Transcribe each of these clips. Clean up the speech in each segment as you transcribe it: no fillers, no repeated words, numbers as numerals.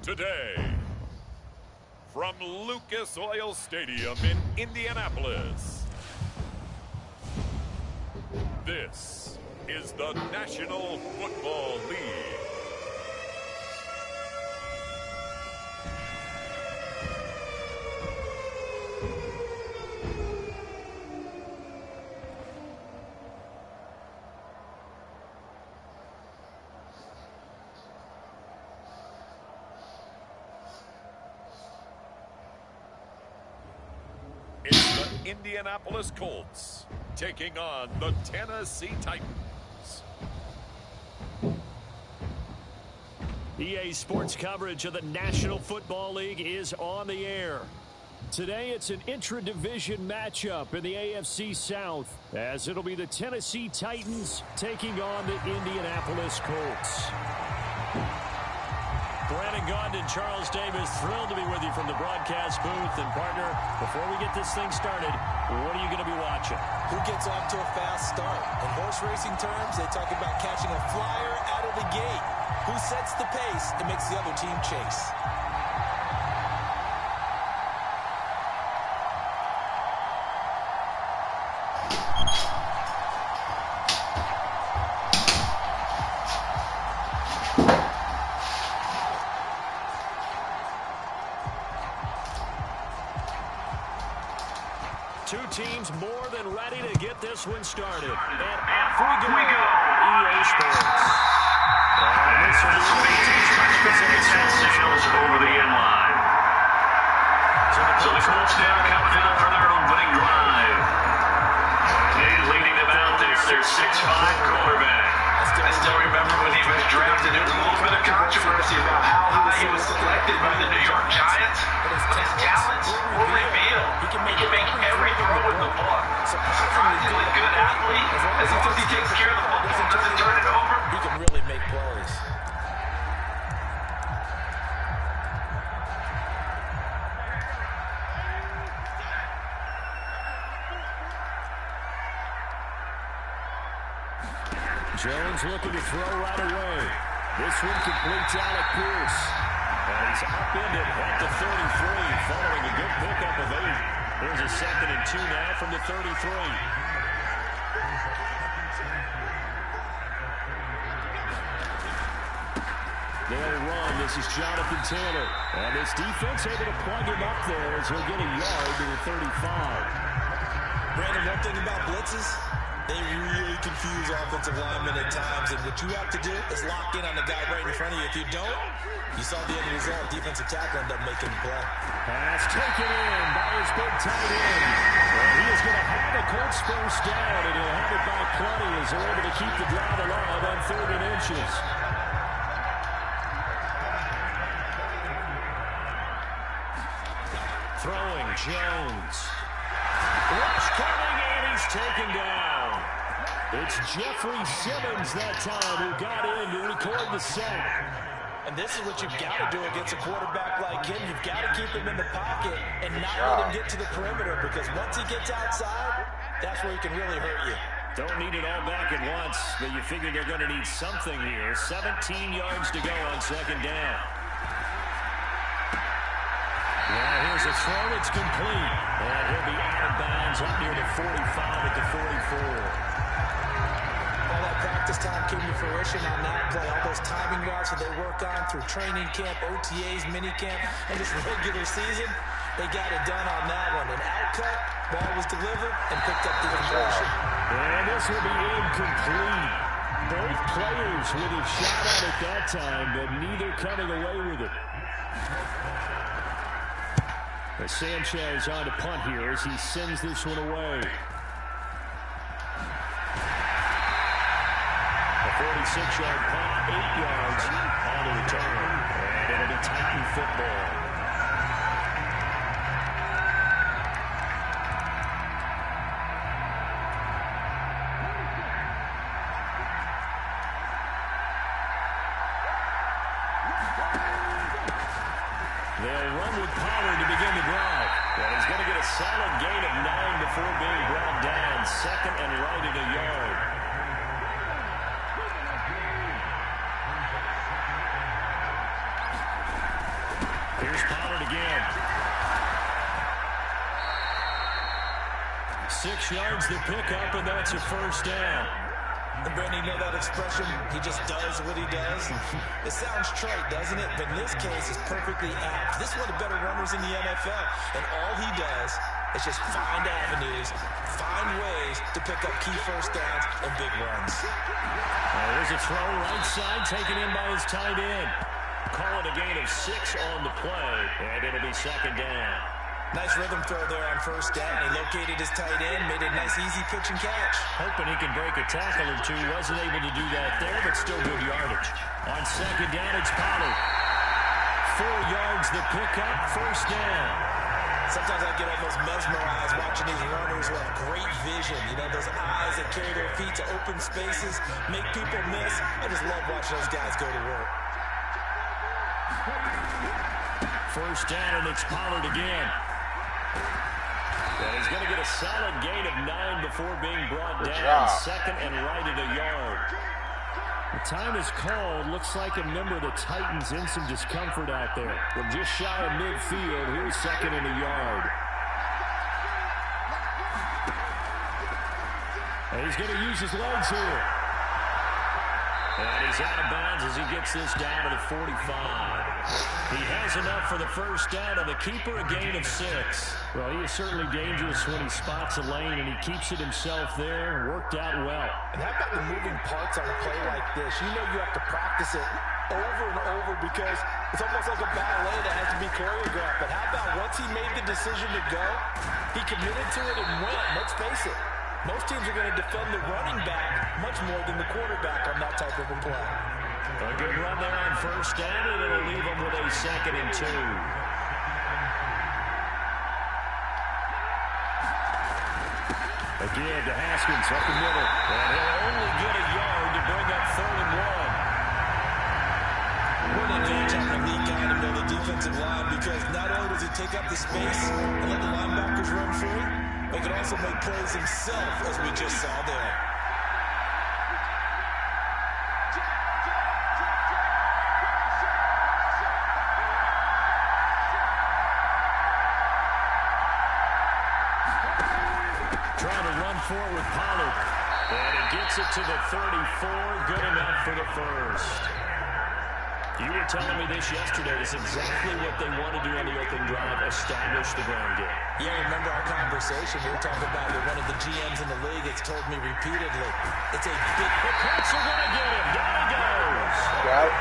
Today, from Lucas Oil Stadium in Indianapolis, this is the National Football League. It's the Indianapolis Colts taking on the Tennessee Titans. EA Sports coverage of the National Football League is on the air. Today it's an intra-division matchup in the AFC South, as it'll be the Tennessee Titans taking on the Indianapolis Colts. Brandon Gaudin and Charles Davis, thrilled to be with you from the broadcast booth. And partner, before we get this thing started, what are you going to be watching? Who gets off to a fast start? In horse racing terms, they talk about catching a flyer out of the gate. Who sets the pace and makes the other team chase? Two teams more than ready to get this one started. And off we go. EA Sports. This will be that sails over the end line. So the Colts now coming out for their opening drive. And leading them out there, their 6'5" quarterback. I still remember when he was drafted, there was a little bit of controversy about how high he was selected by the New York Giants. But his talents were revealed. He can make every throw with the ball. Surprisingly good athlete. As long as he takes care of the football and doesn't turn it over, He can really make plays. Jones looking to throw right away. This one complete to Alec Pierce. And he's upended at the 33, following a good pickup of 8. Here's a 2nd and 2 now from the 33. They'll run. This is Jonathan Taylor. And this defense able to plug him up there as he'll get a yard to the 35. Brandon, one thing about blitzes, they really confuse offensive linemen at times, and what you have to do is lock in on the guy right in front of you. If you don't, you saw the end result. Defensive tackle ended up making the play. Pass taken in by his big tight end. And he is going to have the Colts first down, and he'll have it by plenty as they're able to keep the drive alive on 3rd and inches. Throwing, Jones. Rush coming, and he's taken down. It's Jeffrey Simmons that time who got in to record the sack. And this is what you've got to do against a quarterback like him. You've got to keep him in the pocket and not let him get to the perimeter, because once he gets outside, that's where he can really hurt you. Don't need it all back at once, but you figure they're going to need something here. 17 yards to go on 2nd down. Now here's a throw. It's complete. And he'll be out of bounds up near the 45 at the 44. All that practice time came to fruition on that play. All those timing routes that they work on through training camp, OTAs, minicamp, and just regular season, they got it done on that one. An outcut, ball was delivered, and picked up the conversion. And this will be incomplete. Both players with a shot at it that time, but neither coming away with it. Sanchez on to punt here as he sends this one away. A 46-yard punt, 8 yards on the return. And it'll be Titan football. They'll run with Pollard to begin the drive. And he's going to get a solid gain of 9 before being brought down. 2nd and right at a yard. Here's Pollard again. 6 yards to pick up, and that's a first down. And Brandon, you know that expression? He just does what he does. It sounds trite, doesn't it? But in this case, it's perfectly apt. This is one of the better runners in the NFL. And all he does is just find avenues, find ways to pick up key first downs and big runs. There's a throw right side taken in by his tight end. Call it a gain of 6 on the play, and it'll be second down. Nice rhythm throw there on first down. He located his tight end, made a nice easy pitch and catch. Hoping he can break a tackle or two. Wasn't able to do that there, but still good yardage. On second down, it's Pollard. 4 yards the pickup, first down. Sometimes I get almost mesmerized watching these runners who have great vision. You know, those eyes that carry their feet to open spaces, make people miss. I just love watching those guys go to work. First down, and it's Pollard again. And he's going to get a solid gain of 9 before being brought down. Second and right at a yard. The time is called. Looks like a member of the Titans in some discomfort out there. From just shy of midfield, here's second and a yard. And he's going to use his legs here. And he's out of bounds as he gets this down to the 45. He has enough for the first down, and the keeper a gain of 6. Well, he is certainly dangerous when he spots a lane, and he keeps it himself there and worked out well. And how about the moving parts on a play like this? You know you have to practice it over and over because it's almost like a ballet that has to be choreographed. But how about once he made the decision to go, he committed to it and went. Let's face it. Most teams are going to defend the running back much more than the quarterback on that type of a play. A good run there on first down, and it'll leave them with a second and 2. Again to Haskins up the middle. And he'll only get a yard to bring up third and 1. What an advantage having a lead guy to know the defensive line because not only does he take up the space and let the linebackers run free, but he can also make plays himself, as we just saw there. Trying to run forward with Pollard. And he gets it to the 34. Good enough for the first. You were telling me this yesterday. It's exactly what they want to do on the open drive, establish the ground game. Yeah, remember our conversation. We were talking about it. One of the GMs in the league has told me repeatedly, it's a big... The Colts are going to get him. Down he goes. Right.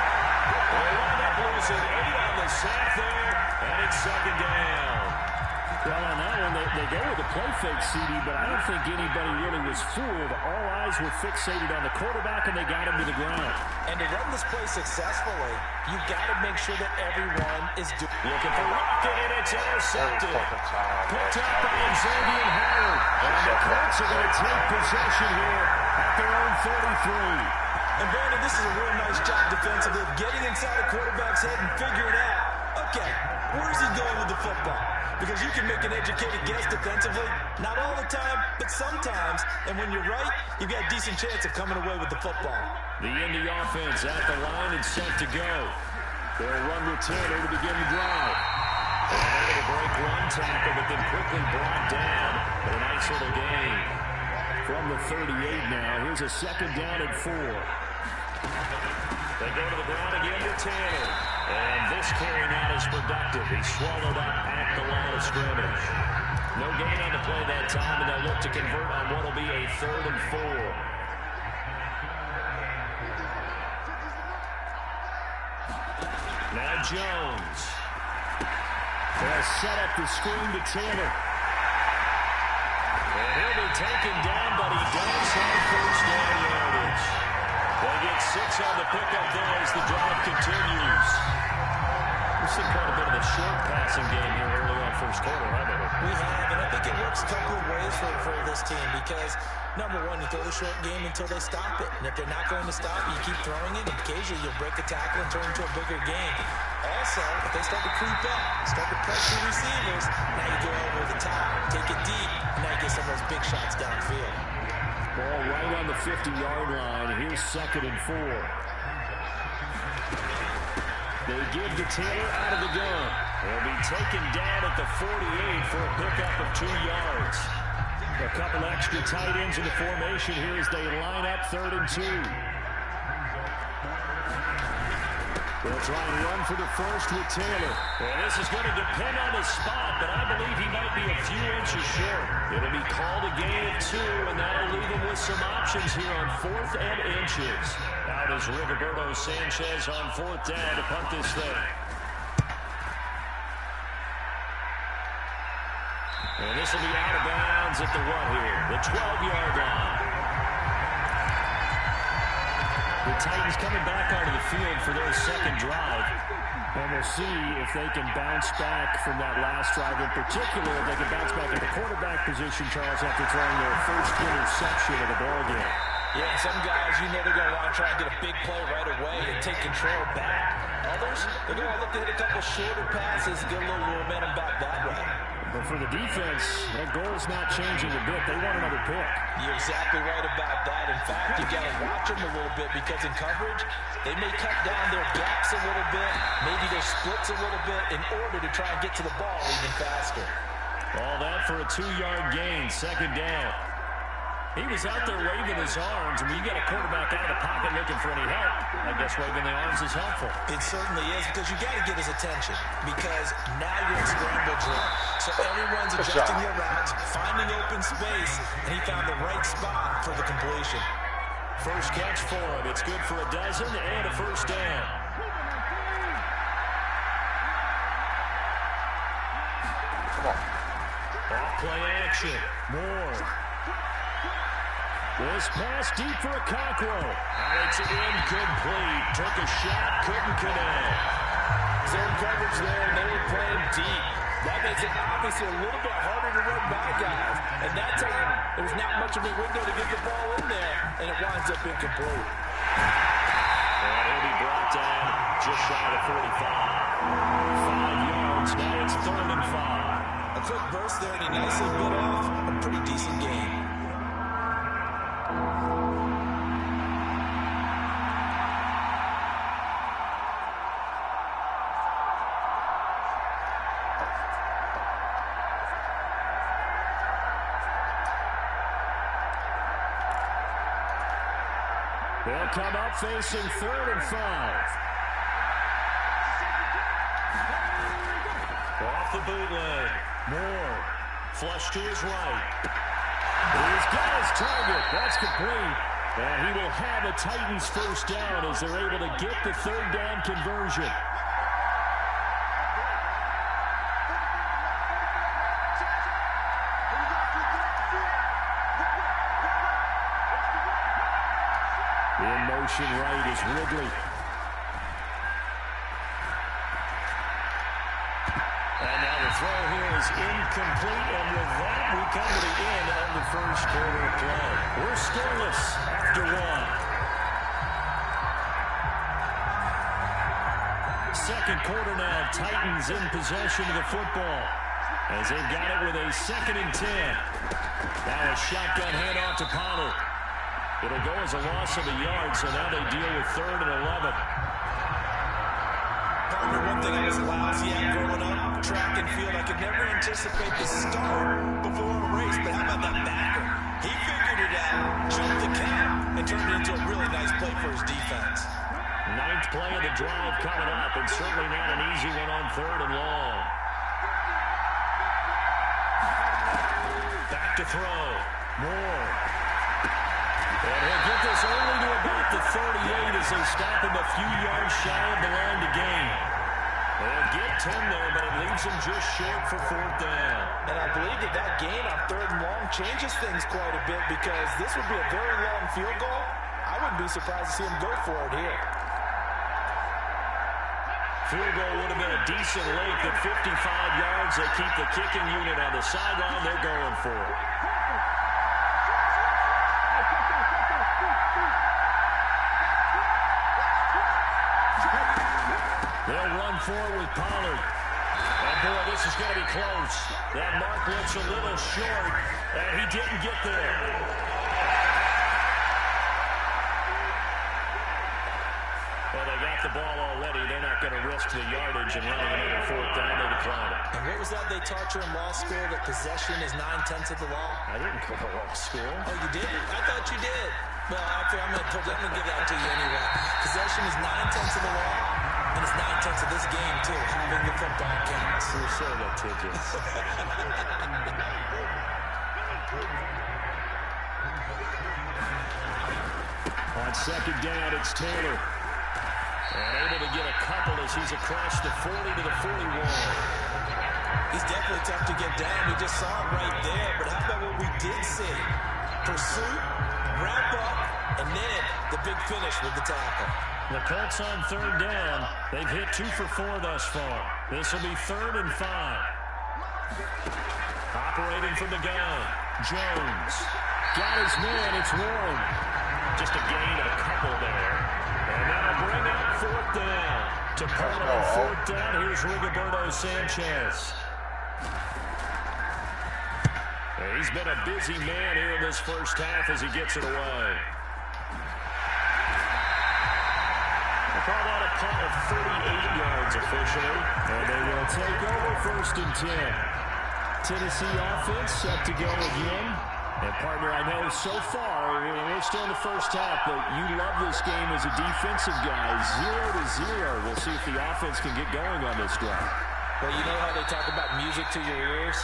They wound up losing 8 on the sack there, and it's second down. Well, on that one, they go with the play fake, CD, but I don't think anybody really was fooled. All eyes were fixated on the quarterback, and they got him to the ground. And to run this play successfully, you've got to make sure that everyone is doing... Looking for Rocket, and it's intercepted. Picked up by Xavier Howard. And the Colts are going to take possession here at their own 33. And Brandon, this is a real nice job defensively of getting inside a quarterback's head and figuring out, okay, where's he going with the football? Because you can make an educated guess defensively, not all the time, but sometimes. And when you're right, you've got a decent chance of coming away with the football. The Indy offense at the line and set to go. They'll run with 10 to begin the drive. And able to break one tackle, but then quickly brought down with a nice little gain. From the 38 now, here's a second down and 4. They go to the ground again to Tanner. And this carry now is productive. He's swallowed up at the line of scrimmage. No gain on the play that time, and they'll look to convert on what will be a third and 4. Now Jones. They'll set up the screen to Tanner. And he'll be taken down, but he does have first down yardage. They get 6 on the pickup there as the drive continues. We've seen quite a bit of a short passing game here early on first quarter, haven't we? We have, and I think it works a couple of ways for this team because, number one, you throw the short game until they stop it. And if they're not going to stop it, you keep throwing it, and occasionally you'll break a tackle and turn into a bigger game. Also, if they start to creep up, start to pressure receivers, now you go over the top, take it deep, and now you get some of those big shots downfield. Ball right on the 50-yard line. Here's second and 4. They give to Taylor out of the gun. He'll be taken down at the 48 for a pickup of 2 yards. A couple extra tight ends in the formation here as they line up 3rd and 2. They'll try and run for the first with Taylor. And this is going to depend on the spot, but I believe he might be a few inches short. It'll be called a gain of 2, and that'll leave him with some options here on 4th and inches. Out is Rigoberto Sanchez on 4th down to punt this thing. And this will be out of bounds at the what here? The 12-yard line. The Titans coming back onto the field for their second drive. And we'll see if they can bounce back from that last drive. In particular, if they can bounce back at the quarterback position, Charles, after throwing their first interception of the ballgame. Yeah, some guys, you know they're going to want to try and get a big play right away and take control back. Others, they're going to look to hit a couple shorter passes and get a little momentum back that way. But for the defense, that goal's not changing a bit. They want another pick. You're exactly right about that. In fact, you got to watch them a little bit because in coverage, they may cut down their gaps a little bit, maybe their splits a little bit in order to try and get to the ball even faster. All that for a 2-yard gain, 2nd down. He was out there waving his arms, and when you got a quarterback out of the pocket looking for any help, I guess waving the arms is helpful. It certainly is, because you got to get his attention, because now you're in scramble drill. So everyone's adjusting their routes, finding open space, and he found the right spot for the completion. First catch for him. It's good for a dozen and a first down. Off play action. Moore. This pass deep for a Cockrow. And it's incomplete. Took a shot, couldn't connect. Zone coverage there, and they were playing deep. That makes it obviously a little bit harder to run by guys. And that time, there was not much of a window to get the ball in there, and it winds up incomplete. And he'll be brought down just shy of 45. 5 yards, now it's 3rd and 5. A quick burst there, and he nicely bit off a pretty decent game. They'll come up facing 3rd and 5. Off the bootleg. Moore. Flush to his right. He's got his target. That's complete. And he will have a Titans first down as they're able to get the 3rd down conversion. In motion right is Ridley. And now the throw here is incomplete, and with that we come to the end of the first quarter of play. We're scoreless after 1. Second quarter now, Titans in possession of the football as they've got it with a 2nd and 10. Now a shotgun handoff to Pollard. It'll go as a loss of a yard, so now they deal with 3rd and 11. Partner, one thing I was lousy at growing up, track and field, I could never anticipate the start before a race, but how about that backer? He figured it out, jumped the count, and turned it into a really nice play for his defense. 9th play of the drive coming up, and certainly not an easy one on 3rd and long. Back to throw. Moore. And he'll get this only to about the 38 as they stop him a few yards shy of the line to gain. They'll get 10 there, but it leaves him just short for 4th down. And I believe that gain on 3rd and long changes things quite a bit, because this would be a very long field goal. I wouldn't be surprised to see him go for it here. Field goal would have been a decent length at 55 yards. They keep the kicking unit on the sideline. They're going for it. They'll run forward with Pollard. And boy, this is going to be close. That mark looks a little short, and he didn't get there. Well, they got the ball already. They're not going to risk risk the yardage and running another fourth down. They decline it. And what was that they taught you in law school, that possession is 9/10 of the law? I didn't go to law school. Oh, you did? I thought you did. Well, I'm going to give that to you anyway. Possession is 9/10 of the law, and it's 9/10 of this game, too, having the football counts. You're so litigious. On second down, it's Taylor. And able to get a couple as he's across the 40 to the 41. He's definitely tough to get down. We just saw it right there. But how about what we did see? Pursuit, wrap up, and then the big finish with the tackle. The Colts on third down. They've hit 2 for 4 thus far. This will be 3rd and 5. Operating from the gun. Jones. Got his man. It's Warren. Just a gain of a couple there. And that'll bring up 4th down. To pull on 4th down, here's Rigoberto Sanchez. He's been a busy man here in this first half as he gets it away. They call that a punt of 38 yards officially. And they will take over 1st and 10. Tennessee offense set to go again. And, partner, I know so far, we're still in the first half, but you love this game as a defensive guy. 0-0. We'll see if the offense can get going on this drive. Well, you know how they talk about music to your ears?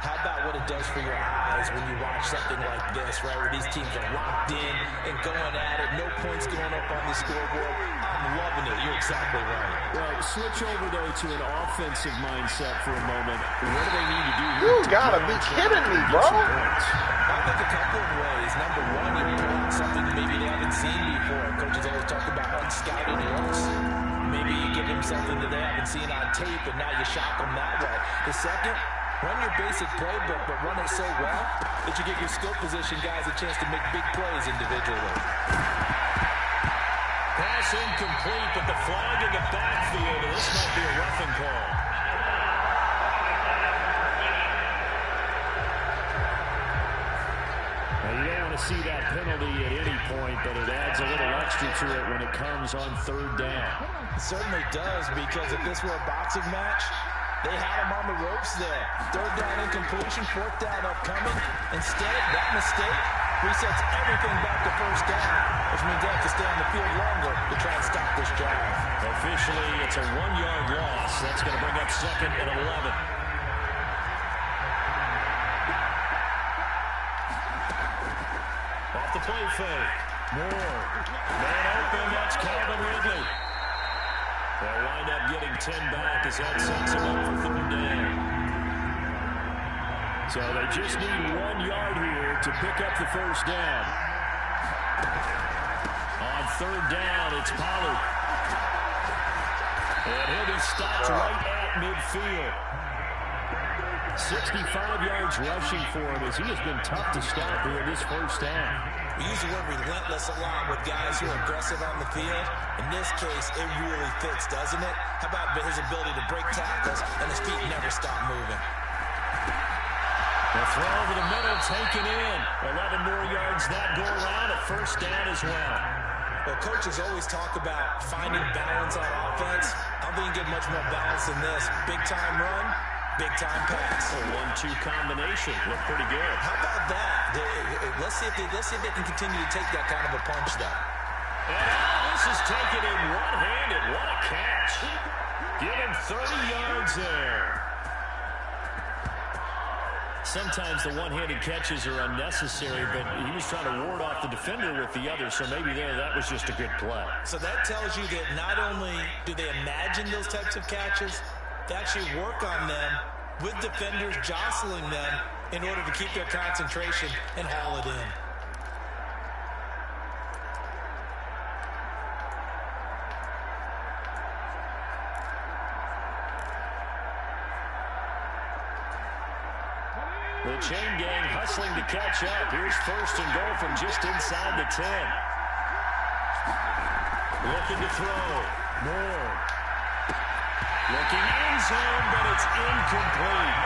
How about what it does for your eyes when you watch something like this, right, where these teams are locked in and going at it, no points going up on the scoreboard? I'm loving it. You're exactly right. Well, switch over, though, to an offensive mindset for a moment. What do they need to do here? You gotta be kidding me, bro. I think a couple of ways. Number one, you want something maybe they haven't seen before. Coaches always talk about unscouted looks. Maybe you give them something that they haven't seen on tape, and now you shock them that way. The second, run your basic playbook, but run it so well that you give your skill position guys a chance to make big plays individually. Pass incomplete, but the flag in the backfield, and this might be a roughing call. Now, you don't want to see that penalty at any point, but it adds a little extra to it when it comes on 3rd down. It certainly does, because if this were a boxing match, they had him on the ropes there. 3rd down incompletion, 4th down upcoming. Instead, that mistake resets everything back to 1st down, which means they have to stay on the field longer to try and stop this drive. Officially, it's a 1-yard loss. That's going to bring up 2nd and 11. Off the play fake. Moore. Man open, that's Calvin Ridley. They'll wind up getting 10 back as that sets them up for 3rd down. So they just need 1 yard here to pick up the 1st down. On 3rd down, it's Pollard. And he'll be stopped right at midfield. 65 yards rushing for him as he has been tough to stop here in this first half. We use the word relentless a lot with guys who are aggressive on the field. In this case, it really fits, doesn't it? How about his ability to break tackles and his feet never stop moving? The throw over the middle, taken in. 11 more yards that go around, a 1st down as well. Well, coaches always talk about finding balance on offense. I don't think you can get much more balance than this. Big-time run, big-time pass. A 1-2 combination. Look pretty good. How about that? Let's see if they can continue to take that kind of a punch, though. And this is taken in one-handed. What a catch. Give him 30 yards there. Sometimes the one-handed catches are unnecessary, but he was trying to ward off the defender with the other, so maybe that was just a good play. So that tells you that not only do they imagine those types of catches, they actually work on them with defenders jostling them in order to keep their concentration and haul it in. The chain gang hustling to catch up. Here's 1st and goal from just inside the 10. Looking to throw. Moore. Looking end zone, but it's incomplete.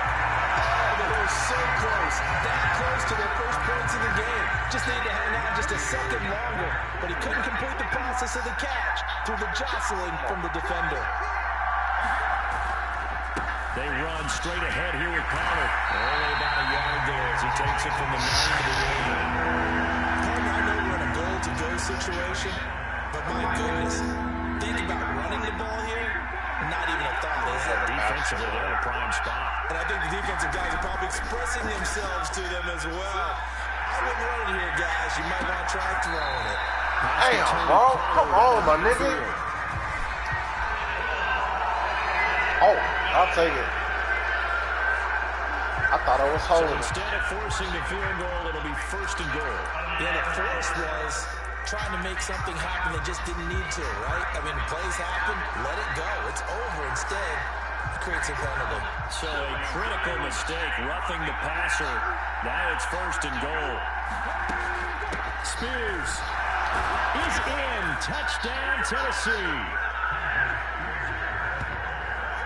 Oh, they were so close. That close to their first points in the game. Just needed to hang on just a second longer. But he couldn't complete the process of the catch through the jostling from the defender. They run straight ahead here with Pollard. Only about a yard there as he takes it from the 9 to the 8. I know we're in a goal-to-go situation, but my goodness, think about running the ball here. Not even a thought, is it? Defensively, they're in a prime spot. And I think the defensive guys are probably expressing themselves to them as well. I wouldn't run it here, guys. You might want to try throwing it. Damn, bro. Come on, my nigga. Oh, I'll take it. I thought I was holding. So instead of forcing the field goal, it'll be 1st and goal. Yeah, the force was trying to make something happen that just didn't need to, right? I mean, plays happen, let it go. It's over. Instead, it creates a penalty. So a critical mistake, roughing the passer. Now it's 1st and goal. Spears is in. Touchdown, Tennessee.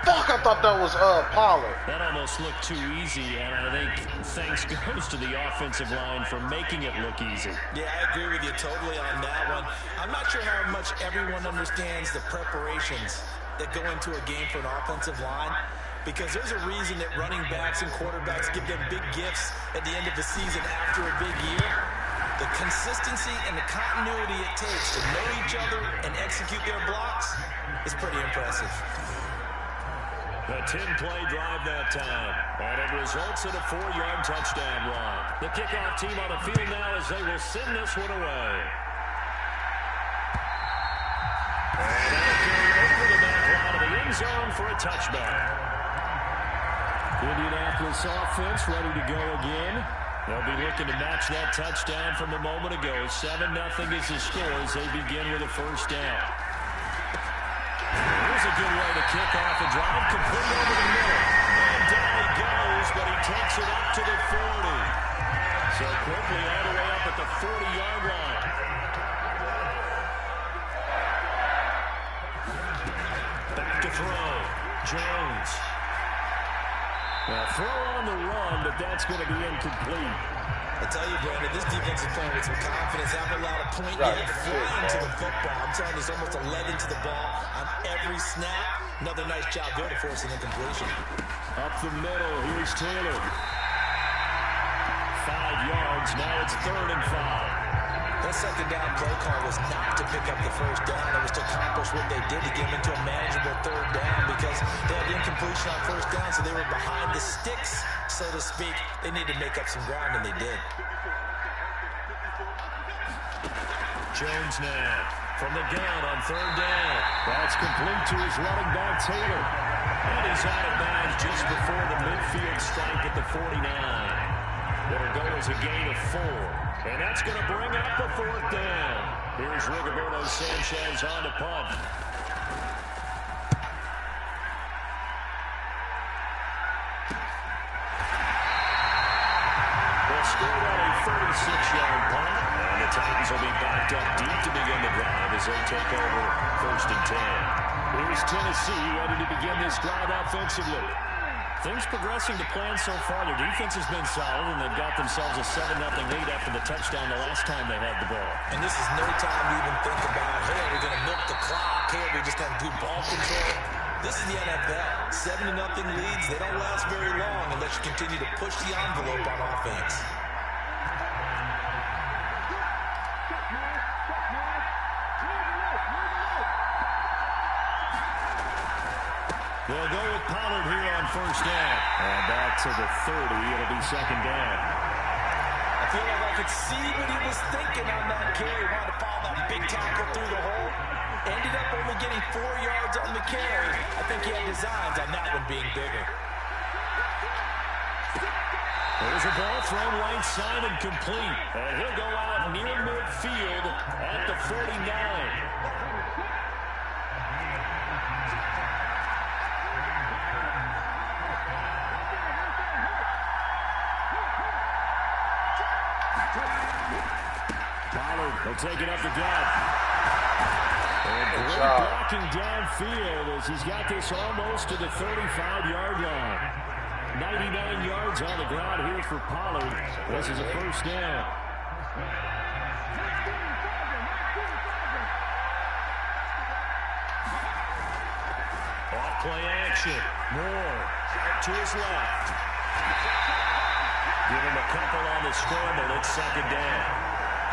Fuck, I thought that was Pollard. That almost looked too easy, and I think thanks goes to the offensive line for making it look easy. Yeah, I agree with you totally on that one. I'm not sure how much everyone understands the preparations that go into a game for an offensive line, because there's a reason that running backs and quarterbacks give them big gifts at the end of the season after a big year. The consistency and the continuity it takes to know each other and execute their blocks is pretty impressive. A 10-play drive that time, and it results in a 4-yard touchdown run. The kickoff team on the field now as they will send this one away. And they'll carry over the back line of the end zone for a touchback. Indianapolis offense ready to go again. They'll be looking to match that touchdown from a moment ago. 7-0 is the score as they begin with a 1st down. Here's a good way to kick off a drive, complete over the middle. And down he goes, but he takes it up to the 40. So quickly all the way up at the 40-yard line. Back to throw. Jones. Now throw on the run, but that's going to be incomplete. I tell you, Brandon, this defense is playing with some confidence. Haven't allowed a point yet flying to the football. I'm telling you, it's almost 11 to the ball on every snap. Another nice job there to force an incompletion. Up the middle, here's Taylor. 5 yards, now it's 3rd and 5. That 2nd down play call was not to pick up the 1st down. It was to accomplish what they did to get into a manageable 3rd down because they had incompletion on 1st down, so they were behind the sticks, so to speak. They needed to make up some ground, and they did. Jones now from the gun on 3rd down. That's complete to his running back, Taylor. And he's out of bounds just before the midfield strike at the 49. It'll go as a gain of 4. And that's going to bring up the 4th down. Here's Rigoberto Sanchez on the punt. They'll score on a 36-yard punt. And the Titans will be backed up deep to begin the drive as they take over 1st and 10. Here's Tennessee ready to begin this drive offensively. Things progressing to plan so far. Their defense has been solid, and they've got themselves a 7-0 lead after the touchdown the last time they had the ball. And this is no time to even think about, hey, are we going to milk the clock? Hey, are we just going to do ball control? This is the NFL. 7-0 leads, they don't last very long unless you continue to push the envelope on offense. They'll go with Pollard here on 1st down. And back to the 30. It'll be 2nd down. I feel like I could see what he was thinking on that carry. Wanted to follow that big tackle through the hole. Ended up only getting 4 yards on the carry. I think he had designs on that one being bigger. There's a ball thrown right side and complete. And he'll go out near midfield at the 49. He'll take it up the gut. And great blocking downfield as he's got this almost to the 35-yard line. 99 yards on the ground here for Pollard. This is a 1st down. Off play action. Moore Out to his left. Give him a couple on the scramble. It's second down.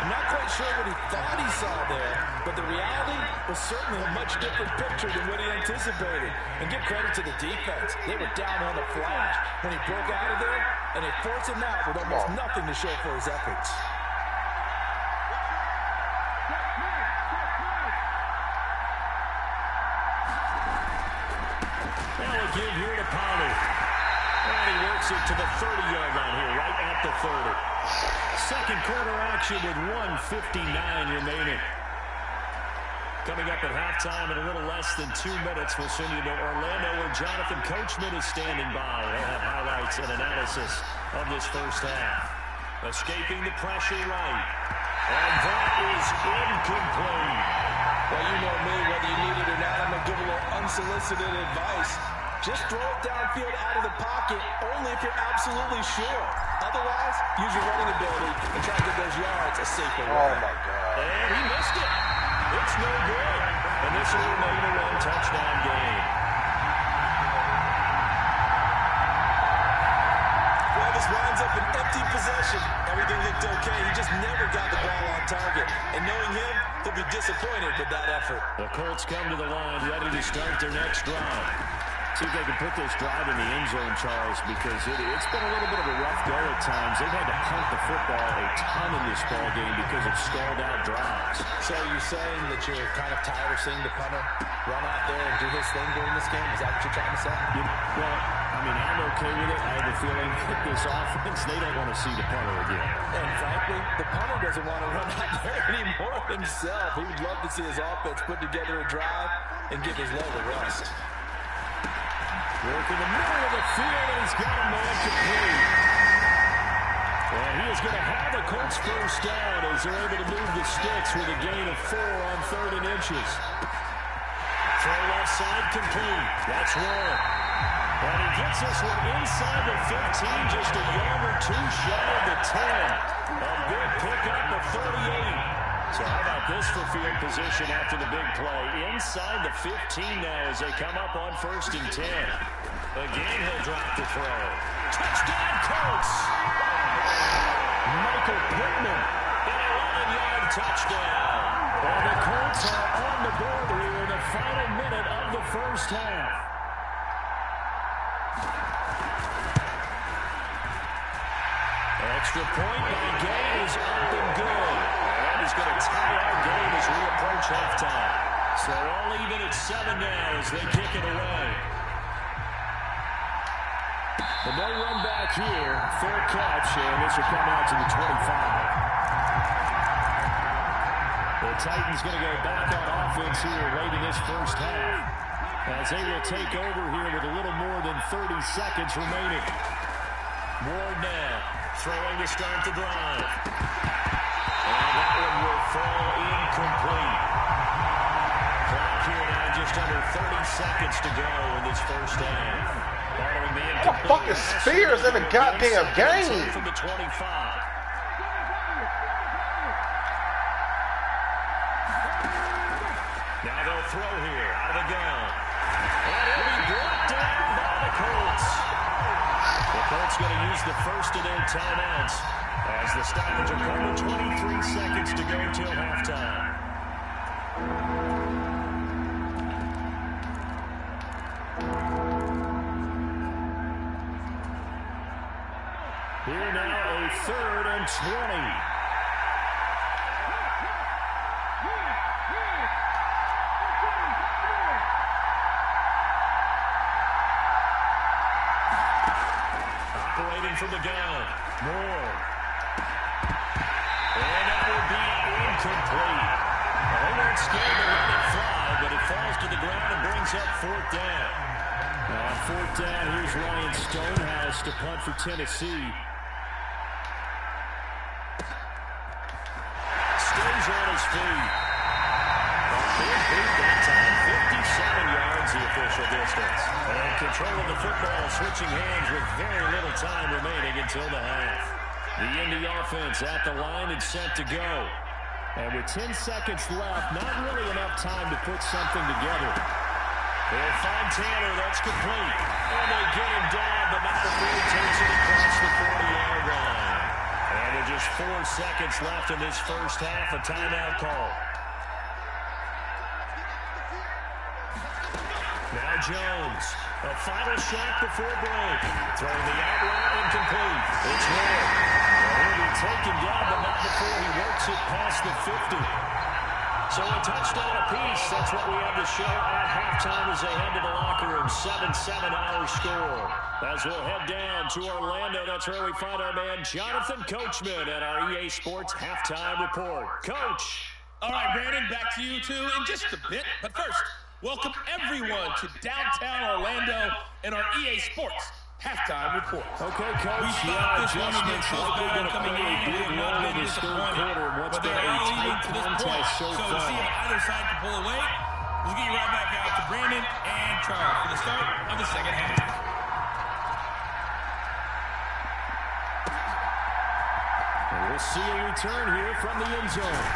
I'm not quite sure what he thought he saw there, but the reality was certainly a much different picture than what he anticipated. And give credit to the defense. They were down on the flash when he broke out of there, and they forced him out with almost nothing to show for his efforts. Now a give here to Pollard. And he works it to the 30-yard line here, right at the 30. Second quarter action with 1:59 remaining. Coming up at halftime in a little less than 2 minutes, we'll send you to Orlando where Jonathan Coachman is standing by. He'll have highlights and analysis of this first half. Escaping the pressure right. And that is incomplete. Well, you know me, whether you need it or not, I'm going to give a little unsolicited advice. Just throw it downfield out of the pocket, only if you're absolutely sure. Otherwise, use your running ability and try to get those yards a safer way. Oh, my God. And he missed it. It's no good. And this will remain a one-touchdown game. Well, this winds up an empty possession. Everything looked okay. He just never got the ball on target. And knowing him, he'll be disappointed with that effort. The Colts come to the line, ready to start their next drive. See if they can put this drive in the end zone, Charles, because it's been a little bit of a rough go at times. They've had to punt the football a ton in this ball game because of stalled-out drives. So are you saying that you're kind of tired of seeing the punter run out there and do his thing during this game? Is that what you're trying to say? Well, I mean, I'm okay with it. I have a feeling that this offense, they don't want to see the punter again. And frankly, the punter doesn't want to run out there anymore himself. He would love to see his offense put together a drive and give his leg a rest. Work in the middle of the field, and he's got a man complete. And he is going to have the Colts first down as they're able to move the sticks with a gain of 4 on 3rd and inches. Throw left side complete. That's one. And he gets this one inside the 15, just a yard or two shy of the 10. A big pickup of 38. So how about this for field position after the big play? Inside the 15 now as they come up on 1st and 10. Again, he'll drop the throw. Touchdown, Colts! Michael Pittman, an 11-yard touchdown. And the Colts are on the board here in the final minute of the first half. Extra point by Gay is up and good. And he's going to tie our game as we approach halftime. So all even at 7 now as they kick it away. But no run back here. Fair catch, and this will come out to the 25. The Titans going to go back on offense here late in this first half, as they will take over here with a little more than 30 seconds remaining. Ward now, throwing to start the drive. And that one will fall incomplete. Clock here now, just under 30 seconds to go in this first half. Following the What the fuck is Spears in the goddamn game? From the 25. Now they'll throw here out of the gun. And it'll be brought down by the Colts. The Colts going to use the first of their timeouts as the stoppage will come with 23 seconds to go till halftime. Here now, a 3rd and 20. Operating from the gun. Moore. And that will be incomplete. Well, they weren't scared to let it fly, but it falls to the ground and brings up 4th down. Now on 4th down, here's Ryan Stonehouse to punt for Tennessee. Stays on his feet. Big boot that time. 57 yards the official distance. And control of the football switching hands with very little time remaining until the half. The Indy offense at the line and set to go. And with 10 seconds left, not really enough time to put something together. They'll find Taylor. That's complete. And they get him down, but not before he takes it across the 40-yard line. And with just 4 seconds left in this first half, a timeout call. Now Jones, a final shot before break. Throwing the out route, incomplete. It's Ward. He'll be taken down, but not before he works it past the 50. So a touchdown apiece. That's what we have to show at halftime as they head to the locker room. 7-7 our score. As we'll head down to Orlando, that's where we find our man Jonathan Coachman at our EA Sports Halftime Report. Coach. All right, Brandon, back to you two in just a bit. But first, welcome everyone to downtown Orlando and our EA Sports Halftime Report. Okay, Coach. We thought this one would be close going to coming in, and we have not been disappointed. But they are all leading to this point. So to see if either side can pull away, we'll get you right back out to Brandon and Charles for the start of the second half. And we'll see a return here from the end zone.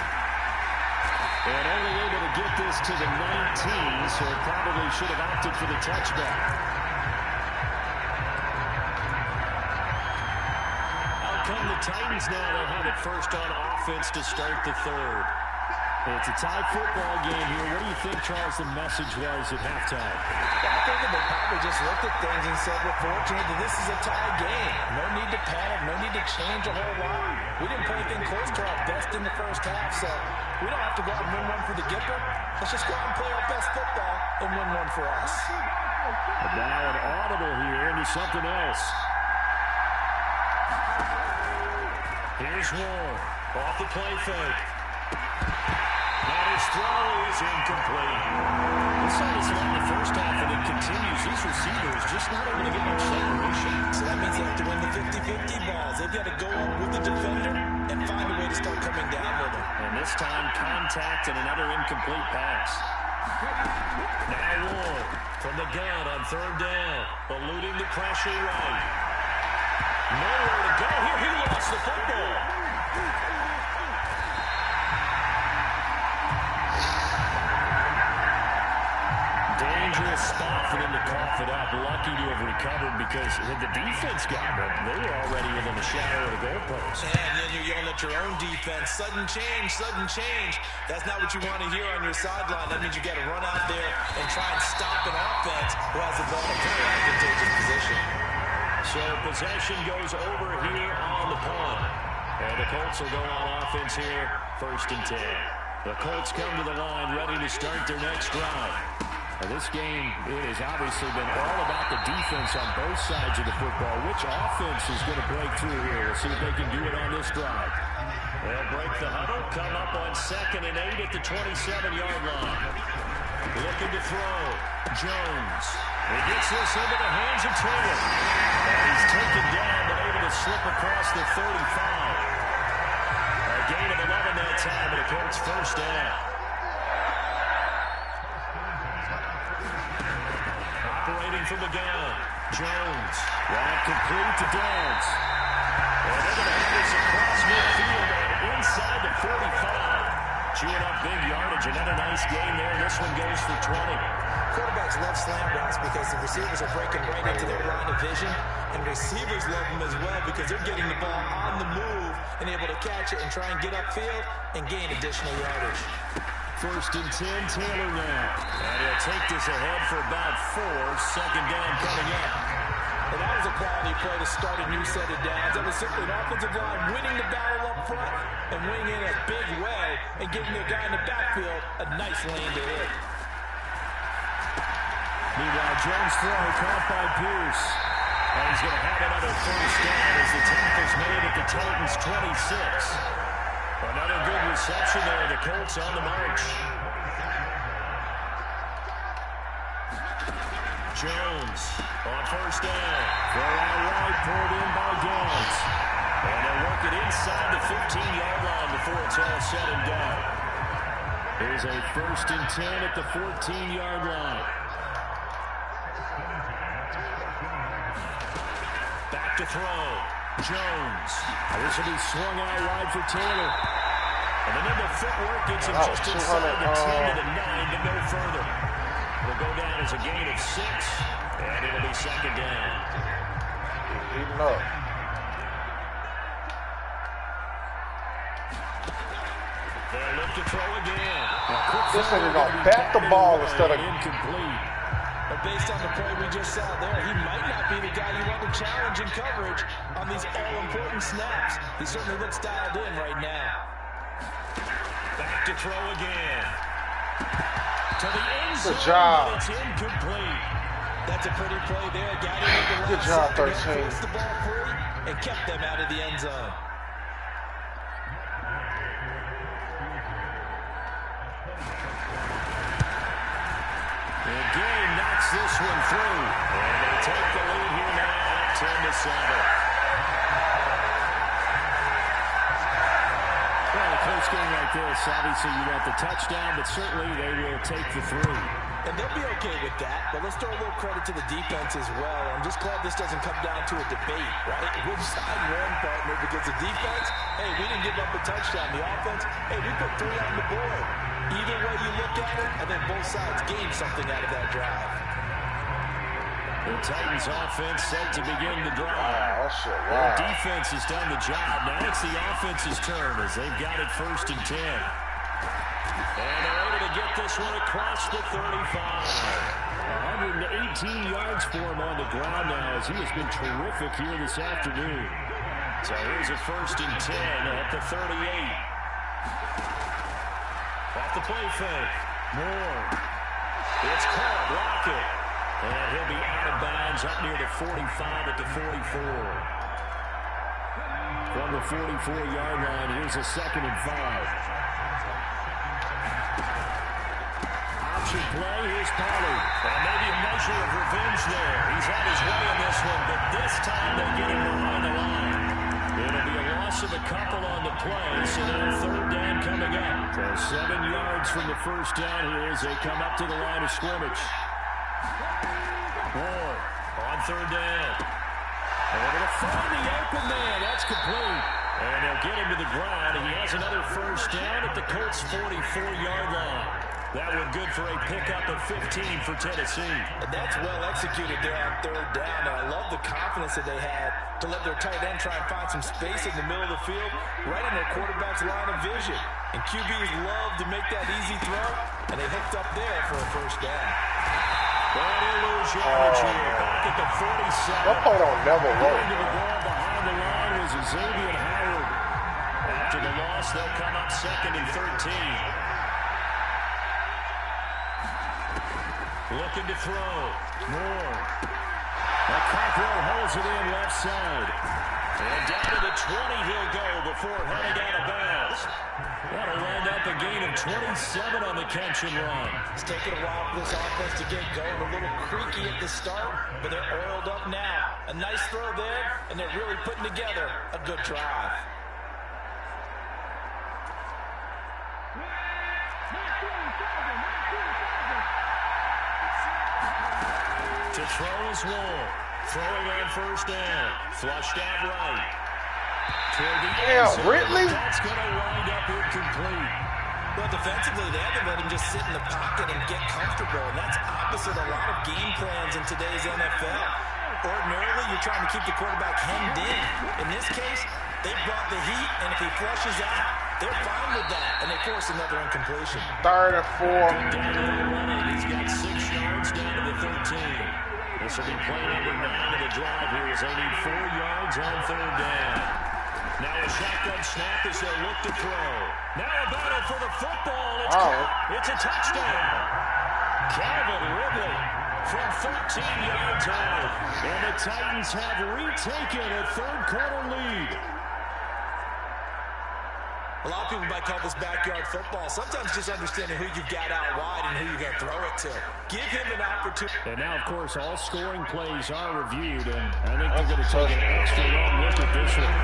And only able to get this to the 19, so probably should have opted for the touchback. Come the Titans now. They'll have it first on offense to start the third. It's a tie football game here. What do you think, Charles, the message was at halftime? I think they probably just looked at things and said, we're fortunate that this is a tie game. No need to panic. No need to change a whole lot. We didn't play anything close to our best in the first half, so we don't have to go out and win one for the Gipper. Let's just go out and play our best football and win one for us. But now an audible here into something else. Here's Ward off the play fake. Now his throw is incomplete. We saw this in the first half, and it continues. These receivers just not able to get much separation. So that means they have to win the 50-50 balls. They've got to go up with the defender and find a way to start coming down with him. And this time, contact and another incomplete pass. Now Ward from the gun on third down, eluding the pressure right. Nowhere to go here. He lost the football. Dangerous spot for them to cough it up. Lucky to have recovered because had the defense gotten it, they were already within the shadow of the goalpost. And then you're yelling at your own defense. Sudden change, sudden change. That's not what you want to hear on your sideline. That means you got to run out there and try and stop an offense who has the ball in a very advantageous position. So possession goes over here on the punt. And the Colts will go on offense here, 1st and 10. The Colts come to the line ready to start their next drive. Now this game, it has obviously been all about the defense on both sides of the football. Which offense is going to break through here? We'll see if they can do it on this drive. They'll break the huddle, come up on 2nd and 8 at the 27-yard line. Looking to throw. Jones. He gets this into the hands of Taylor. And he's taken down, but able to slip across the 35. A gain of 11 that time, and the Colts first down. Operating from the gun. Jones. Route complete to Downs. And they're going to have this across midfield and inside the 45. Chewing up big yardage. Another nice gain there. This one goes for 20. Quarterbacks love slant routes because the receivers are breaking right into their line of vision, and receivers love them as well because they're getting the ball on the move and able to catch it and try and get upfield and gain additional yardage. 1st and 10, Taylor now. And he'll take this ahead for about 4. 2nd down coming up. And that was a quality play to start a new set of downs. That was simply an offensive line winning the battle up front and winning in a big way and giving the guy in the backfield a nice lane to hit. Meanwhile, Jones throw caught by Pierce. And he's going to have another first down as the tackle's made at the Titans' 26. Another good reception there. The Colts on the march. Jones on first down. Throw out right, pulled in by Downs. And they'll work it inside the 15-yard line before it's all said and done. Here's a 1st and 10 at the 14-yard line. Back to throw. Jones. This will be swung out wide for Taylor. And then the footwork gets him just inside the 10 to the 9 to go further. It'll go down as a gain of 6, and it'll be second down. Heating up. They'll look to throw again. This nigga gonna bat the ball instead of incomplete. But based on the play we just saw there, he might not be the guy you want to challenge in coverage on these all-important snaps. He certainly looks dialed in right now. Back to throw again. To the end zone. Good job. It's incomplete. That's a pretty play there. Got him at the Good last job, second, 13. forced the ball free and kept them out of the end zone. Again, knocks this one through. And they take the lead here now at 10-7. Well, a close game like this, obviously you got the touchdown, but certainly they will take the 3. And they'll be okay with that, but let's throw a little credit to the defense as well. I'm just glad this doesn't come down to a debate, right? Which side won, partner, because the defense, hey, we didn't give up a touchdown. The offense, hey, we put 3 on the board. Either way you look at it, I think both sides gained something out of that drive. The Titans offense set to begin the drive. Wow, that shit, Their wow. defense has done the job. Now it's the offense's turn as they've got it 1st and 10. And they're able to get this one across the 35. 118 yards for him on the ground now as he has been terrific here this afternoon. So here's a 1st and 10 at the 38. Off the play fake. Moore. It's caught. Lockett. And he'll be out of bounds up near the 45 at the 44. From the 44-yard line, here's a 2nd and 5. Option play, here's Pollard. And maybe a measure of revenge there. He's had his way in this one, but this time they get him behind the line. It'll be a loss of a couple on the play, so now 3rd down coming up. So 7 yards from the 1st down here as they come up to the line of scrimmage. Moore on 3rd down. Able to find the open man. That's complete. And they'll get him to the ground, and he has another 1st down at the Colts' 44-yard line. That one good for a pickup of 15 for Tennessee. And that's well executed there on 3rd down. And I love the confidence that they had to let their tight end try and find some space in the middle of the field, right in their quarterback's line of vision. And QBs love to make that easy throw, and they hooked up there for a 1st down. And he'll lose yardage here, back at the 47. That play don't never work. Going to the ball behind the line was Xavier Howard. After the loss, they'll come up 2nd and 13. Looking to throw. Moore. Cockrell holds it in left side. And down to the 20 he'll go before heading out of bounds. That'll wind up a gain of 27 on the catch and run. It's taken a while for this offense to get going. A little creaky at the start, but they're oiled up now. A nice throw there, and they're really putting together a good drive. To throw is Wall. Throwing on 1st down. Flushed out right. Toward the end zone. Ridley? That's going to wind up incomplete. Well, defensively, they had to let him just sit in the pocket and get comfortable, and that's opposite a lot of game plans in today's NFL. Ordinarily, you're trying to keep the quarterback hemmed in. In this case, they brought the heat, and if he flushes out, they're fine with that, and they force another incompletion. 3rd and 4. He's got 6 yards down to the 13. This will be play number 9 of the drive here as they need 4 yards on 3rd down. Now a shotgun snap as they look to throw. Now a battle for the football. It's caught. It's a touchdown. Calvin Ridley from 13 yards out. And the Titans have retaken a 3rd quarter lead. A lot of people might call this backyard football. Sometimes just understanding who you've got out wide and who you're going to throw it to. Give him an opportunity. And now, of course, all scoring plays are reviewed, and I think they're going to take an extra long look at this one.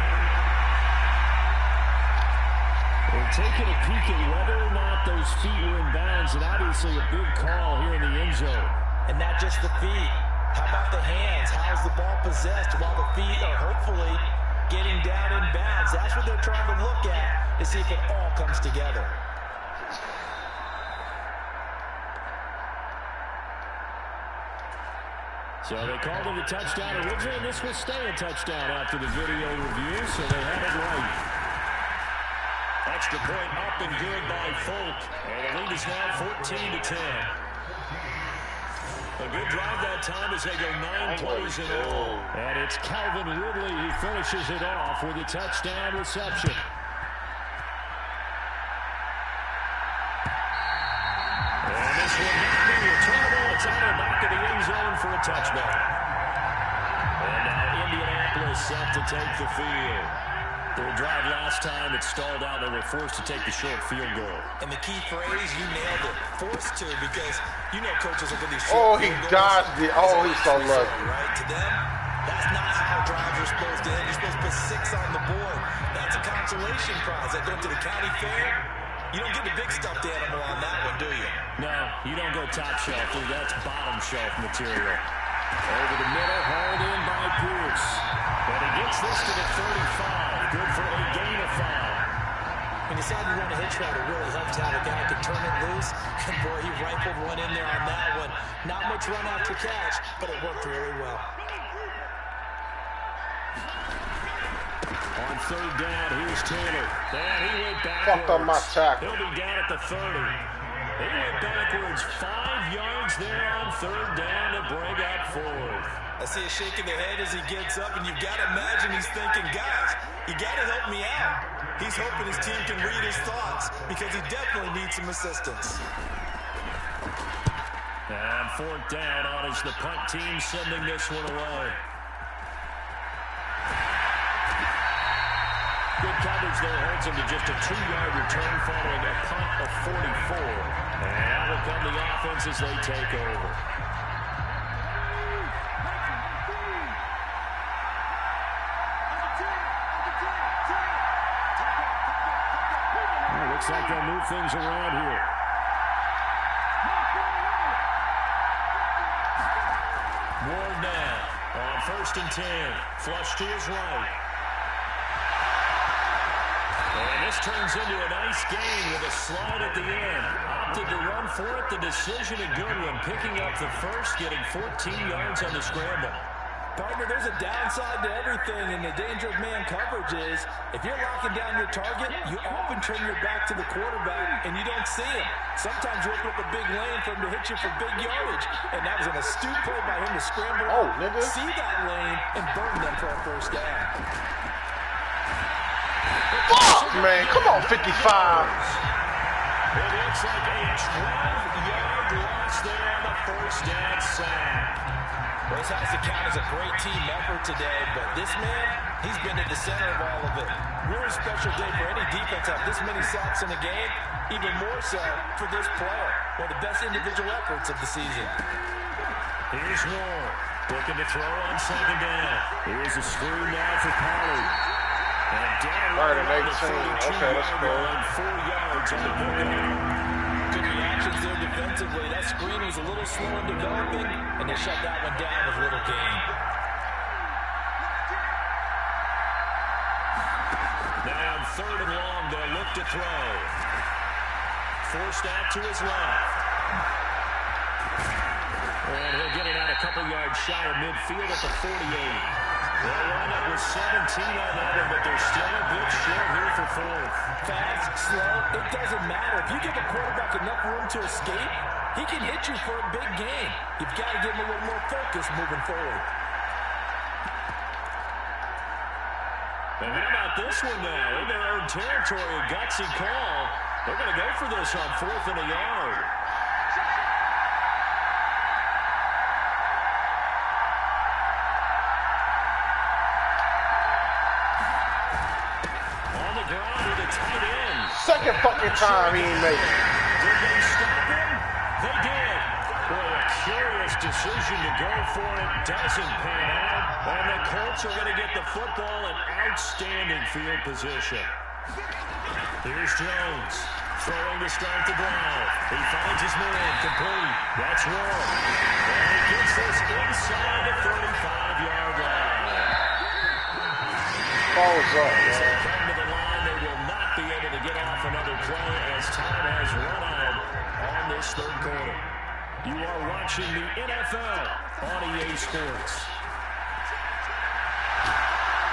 They're taking a peek at whether or not those feet were in bounds, and obviously a big call here in the end zone. And not just the feet. How about the hands? How's the ball possessed while the feet are hopefully getting down in bounds? That's what they're trying to look at to see if it all comes together. So they called it a touchdown originally, and this will stay a touchdown after the video review, so they had it right. Extra point up and good by Folk, and the lead is now 14-10. A good drive that time as they go 9 plays in all. And it's Calvin Ridley who finishes it off with a touchdown reception. And this will not be returnable. It's out of the back of the end zone for a touchdown. And now Indianapolis set to take the field. Their drive last time, it stalled out. They were forced to take the short field goal. And the key phrase, you nailed it. Forced to, because you know coaches look at these Oh, short he field dodged goals. it. Oh, he's so lucky. Right? To them, that's not how drives are supposed to end. You're supposed to put 6 on the board. That's a consolation prize. That went to the county fair. You don't get the big stuffed animal on that one, do you? No, you don't go top shelf. That's bottom shelf material. Over the middle, hauled in by Pierce. And he gets this to the 35. Good for a gain of 5. When you decide you run a hitch route, it really helps to have a guy who can turn it loose. And boy, he rifled one in there on that one. Not much run after catch, but it worked really well. On third down, here's Taylor. And he went backwards. Fucked up my tackle. He'll be down at the 30. He went backwards 5 yards there on third down to bring up 4th. I see a shake of the head as he gets up, and you've got to imagine he's thinking, guys, you got to help me out. He's hoping his team can read his thoughts because he definitely needs some assistance. And 4th down on is the punt team sending this one away. Good coverage there holds him to just a 2-yard return following a punt of 44. And out will come the offense as they take over. Looks like they'll move things around here. Ward now on 1st and 10. Flush to his right. And this turns into a nice gain with a slide at the end. Opted to run for it. The decision a good one. Picking up the first, getting 14 yards on the scramble. Partner, there's a downside to everything, and the danger of man coverage is if you're locking down your target, you often turn your back to the quarterback, and you don't see him. Sometimes you open up a big lane for him to hit you for big yardage, and that was an astute play by him to scramble out, see that lane, and burn them for a first down. Fuck, man. Come on, 55. It looks like a 12-yard loss there on the first down sack. Well, this has to count as a great team effort today, but this man, he's been at the center of all of it. Really special day for any defense to have this many sacks in a game, even more so for this player. One of the best individual efforts of the season. Here's Ward, looking to throw on 2nd down. Here's a screen now for Pollard. And down Right at on the 18. Okay, that's cool. 4 yards on the pickup. Good reactions there defensively. That screen was a little slow in developing, and they shut that one down with little gain. Now on 3rd and long, they'll look to throw. Forced out to his left. And he'll get it out a couple yards shy of midfield at the 48. They'll wind up with 17 on that one, but they're still a bit short here for 4th. Fast, slow, it doesn't matter. If you give a quarterback enough room to escape, he can hit you for a big gain. You've got to give him a little more focus moving forward. And how about this one now? In their own territory, a gutsy call. They're going to go for this on 4th and a yard. Second fucking time he ain't made it. Did they stop him? They did. Boy, a curious decision to go for it. Doesn't pan out. And the Colts are going to get the football in outstanding field position. Here's Jones. Throwing to start the drive. He finds his man complete. That's Ward. And he gets this inside the 35-yard line. Balls up, man. Come to the line. They will not be able to get off another play as time has run out on this 3rd quarter. You are watching the NFL on EA Sports.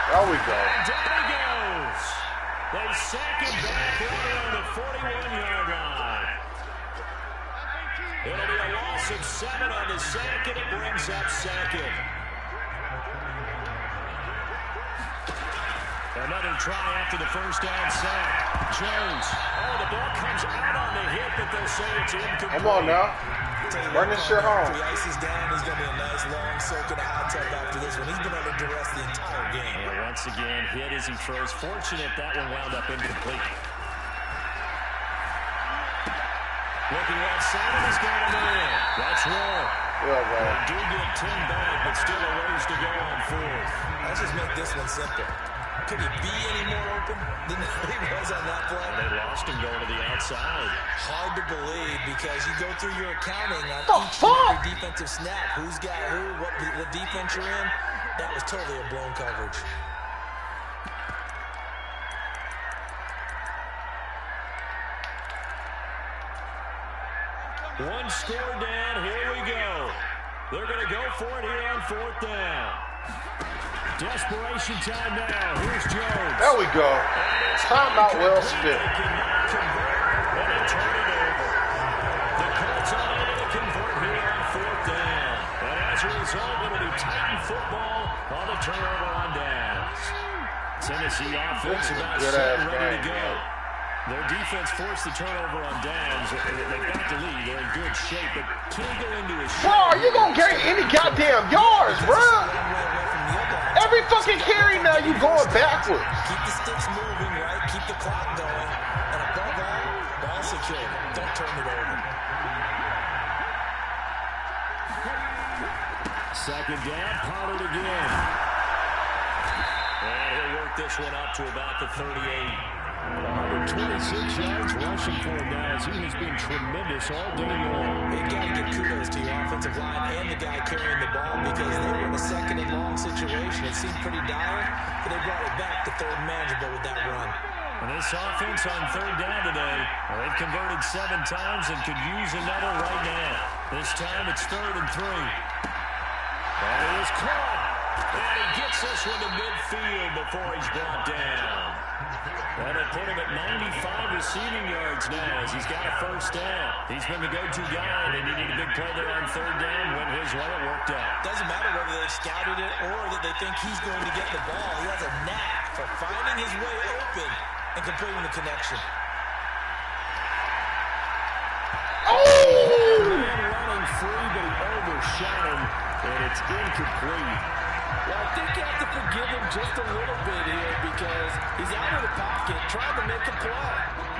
There we go. And down he goes. They sack him back right on the 41-yard line. It'll be a loss of 7 on the sack, and it brings up second. Another try after the first down sack. Jones. Oh, the ball comes out on the hit, but they'll say it's incomplete. Come on now. Run this shit home. If he ices down, he's going to be a nice long soak in a hot tub after this one. He's been under duress the entire game. Yeah, once again, hit as he throws. Fortunate that one wound up incomplete. Looking left side, and he's got him in. That's wrong. Yeah, bro. They do get 10 back, but still a ways to go on fourth. Let's just make this one simple. Could he be any more open than he was on that play? They lost him going to the outside. Hard to believe because you go through your accounting on each and every defensive snap. Who's got who, what defense you're in. That was totally a blown coverage. One score down. Here we go. They're going to go for it here on fourth down. Desperation time now. Here's Jones. There we go. Timeout well spent. And they turn it over. The Colts are able to convert here on fourth down. And as a result, it'll be Titan football on the turnover on downs. Tennessee offense about set and ready to go. Their defense forced the turnover on downs. They've got the lead. They're in good shape, but can't go into a shot. Bro, are you going to gain any goddamn yards, bro? Every fucking carry now, you going backwards. Keep the sticks moving, right? Keep the clock going. And above all, ball secure. Don't turn it over. Second down, Pollard again. And he'll work this one up to about the 38. 126 yards rushing for him now as he has been tremendous all day long. You got to give kudos to your offensive line and the guy carrying the ball because they were in a second and long situation. It seemed pretty dire, but they brought it back to third manageable with that run. And this offense on third down today, they've converted 7 times and could use another right now. This time it's 3rd and 3. And he is caught. And he gets this one to midfield before he's brought down. That'll put him at 95 receiving yards now as he's got a first down. He's been the go-to guy. They needed a big play there on third down. Went his way. It worked out. Doesn't matter whether they scouted it or that they think he's going to get the ball. He has a knack for finding his way open and completing the connection. Oh! Man running free, but he overshot him, and it's incomplete. Well, I think you have to forgive him just a little bit here because he's out of the pocket trying to make a play.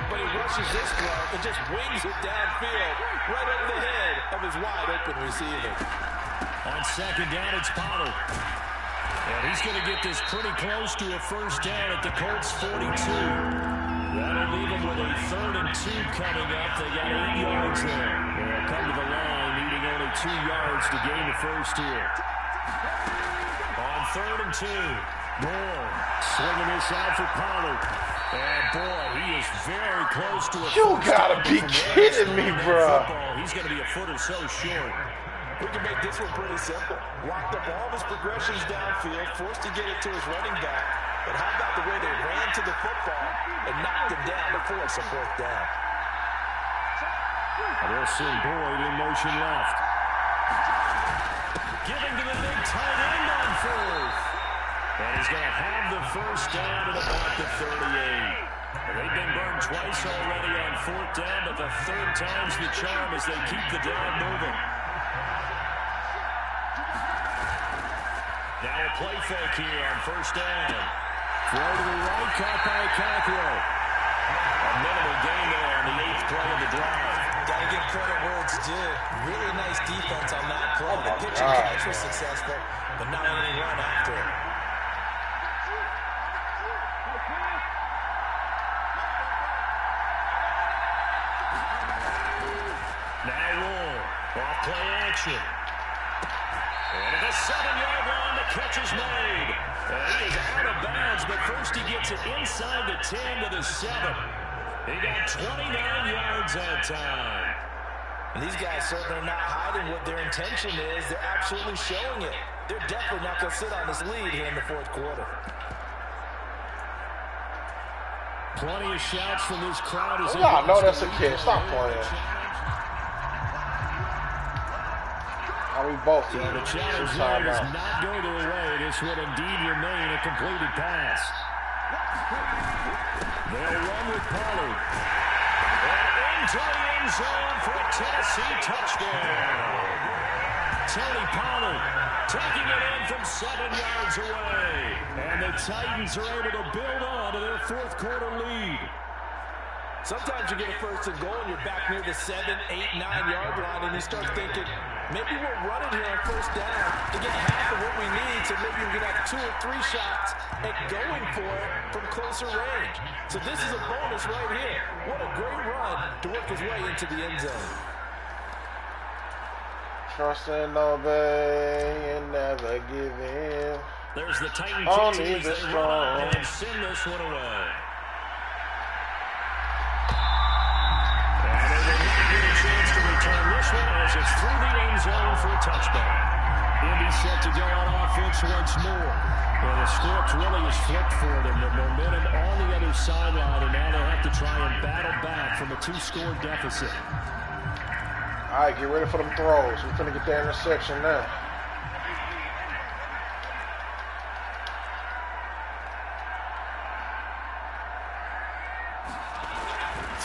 But he rushes this throw and just wings it downfield right over the head of his wide-open receiver. On second down, it's Pollard. And he's going to get this pretty close to a first down at the Colts 42. That'll leave them with a 3rd and 2 coming up. They got 8 yards there. They'll come to the line, needing only 2 yards to gain the first here. On 3rd and 2, Moore swinging this out for Pollard. And boy, he is very close to a You gotta be kidding me, bro. He's going to be a foot or so short. We can make this one pretty simple. Locked up all of his progressions downfield, forced to get it to his running back. But how about the way they ran to the football and knocked him down to force a fourth down? They'll send Boyd in motion left. Giving to the big tight end on 4th. And he's going to have the first down at about the 38. They've been burned twice already on 4th down, but the 3rd time's the charm as they keep the drive moving. Now a play fake here on first down. Throw to the right, caught by Cockrell. A minimal gain there on the 8th play of the drive. Got to give credit where it's due. Really nice defense on that play. The pitch and catch was successful, but not any run after it. Now roll. Off play action. And at the 7-yard line, the catch is made. And he is out of bounds, but first he gets it inside the 10 to the 7. He got 29 yards that time. And these guys certainly are not hiding what their intention is. They're absolutely showing it. They're definitely not going to sit on this lead here in the fourth quarter. Plenty of shouts from this crowd. As I know that's a kid. Stop playing. We both. So the challenge there does not go their way. This would indeed remain a completed pass. They'll run with Pollard. And into the end zone for a Tennessee touchdown. Tony Pollard taking it in from 7 yards away. And the Titans are able to build on to their fourth quarter lead. Sometimes you get a first and goal and you're back near the 7, 8, 9-yard line and you start thinking, maybe we're running here on first down to get half of what we need, so maybe we're going to have 2 or 3 shots at going for it from closer range. So this is a bonus right here. What a great run to work his way into the end zone. Trust and obey and never give in. There's the Titan Only kick the team strong. and send this one away. Chance to return this one as it's through the end zone for a touchdown. Indy set to go on offense once more. Well, the script really is flipped for them. The momentum on the other sideline, and now they have to try and battle back from a 2-score deficit. All right, get ready for them throws. We're going to get that interception now.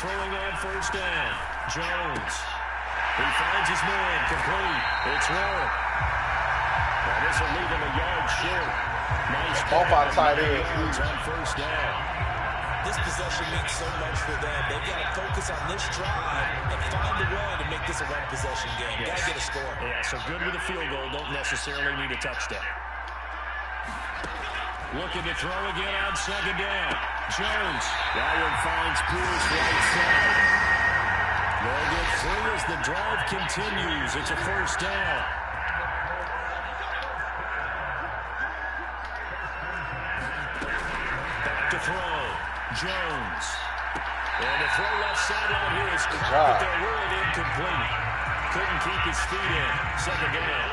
Throwing on first down. Jones. He finds his man. Complete. It's Warren. Well, this will leave him a yard short. Nice Off our tight end. On first down. This possession means so much for them. They've got to focus on this drive and find a way to make this a one-possession game. Got to get a score. Yeah, so good with a field goal. Don't necessarily need a touchdown. Looking to throw again on second down. Jones. Warren finds Pierce right side. They'll get 3 as the drive continues. It's a first down. Back to throw. Jones. And the throw left sideline here is caught, but they're ruled incomplete. Couldn't keep his feet in. Second down.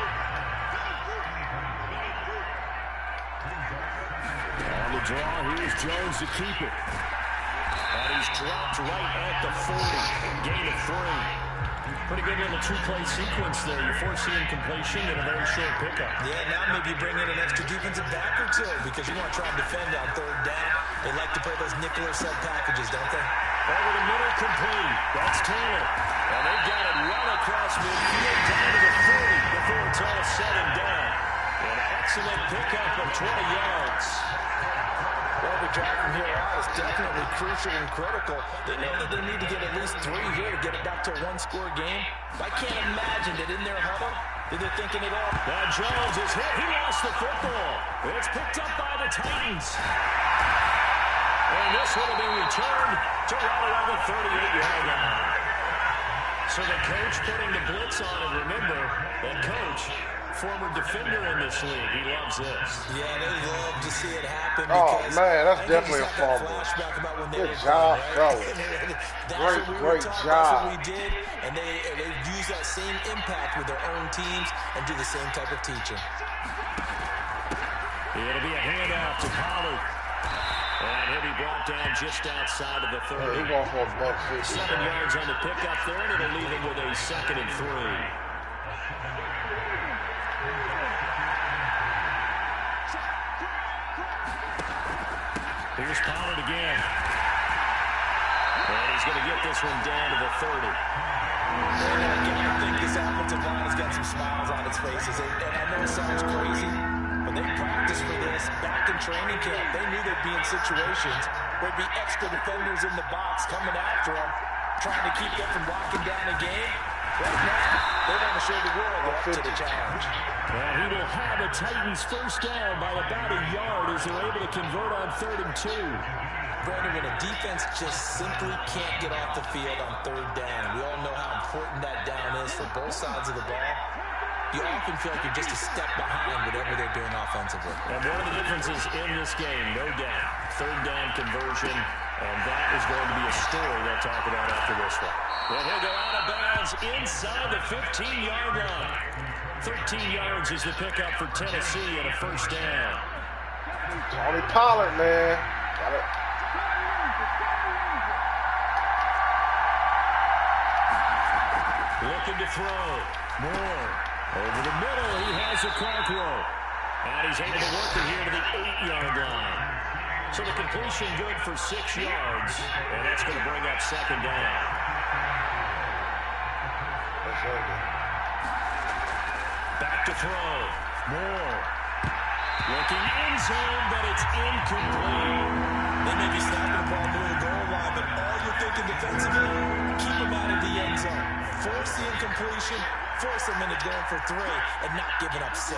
On the draw, here's Jones to keep it. And he's dropped right at the 40. Gain of 3. Pretty good little 2-play sequence there. You're forcing completion in a very short pickup. Yeah, now maybe you bring in an extra defensive back or 2 because you want to try and defend on third down. They like to play those nickel or sub packages, don't they? Over the middle, complete. That's Taylor. And they've got it run across midfield down to the 40 before it's all said and done. An excellent pickup of 20 yards. Well, the drive from here out is definitely crucial and critical. They know that they need to get at least 3 here to get it back to a 1-score game. I can't imagine that in their huddle that they're thinking it all. Now Jones is hit. He lost the football. It's picked up by the Titans. And this one will be returned to right around the 38-yard line. So the coach putting the blitz on, and remember, that coach, former defender in this league, he loves this. Yeah, they love to see it happen. Oh, man, that's definitely a fumble. Good job, fellas. Great job. That's what we did, and they've used that same impact with their own teams and do the same type of teaching. It'll be a handoff to Pollard. And he'll be brought down just outside of the 30. He's going for a buck 50. 7 yards on the pickup there, and it'll leave him with a 2nd and 3. Here's Pollard again. And he's going to get this one down to the 30. I think this offensive line has got some smiles on its faces. And I know it sounds crazy, but they practiced for this back in training camp. They knew they'd be in situations where there'd be extra defenders in the box coming after them, trying to keep them from locking down the game. Right now, they want to show the world they're up to the challenge. Well, he will have a Titans first down by about a yard as they're able to convert on 3rd and 2. Brandon, when a defense just simply can't get off the field on 3rd down, we all know how important that down is for both sides of the ball. You often feel like you're just a step behind whatever they're doing offensively. And one of the differences in this game, no doubt, 3rd down conversion And that is going to be a story they'll talk about after this one. And he'll go out of bounds inside the 15-yard line. 13 yards is the pickup for Tennessee and a first down. Tony Pollard, man. Got it. Looking to throw. Moore. Over the middle, he has a Cockrell. And he's able to work it here to the 8-yard line. So the completion good for 6 yards. And that's going to bring up second down. Back to throw. Moore. Looking in zone, but it's incomplete. They may be snapping the ball near the goal line, but all you're thinking defensively, keep them out of the end zone. Force the incompletion, force them into going for 3, and not giving up 6.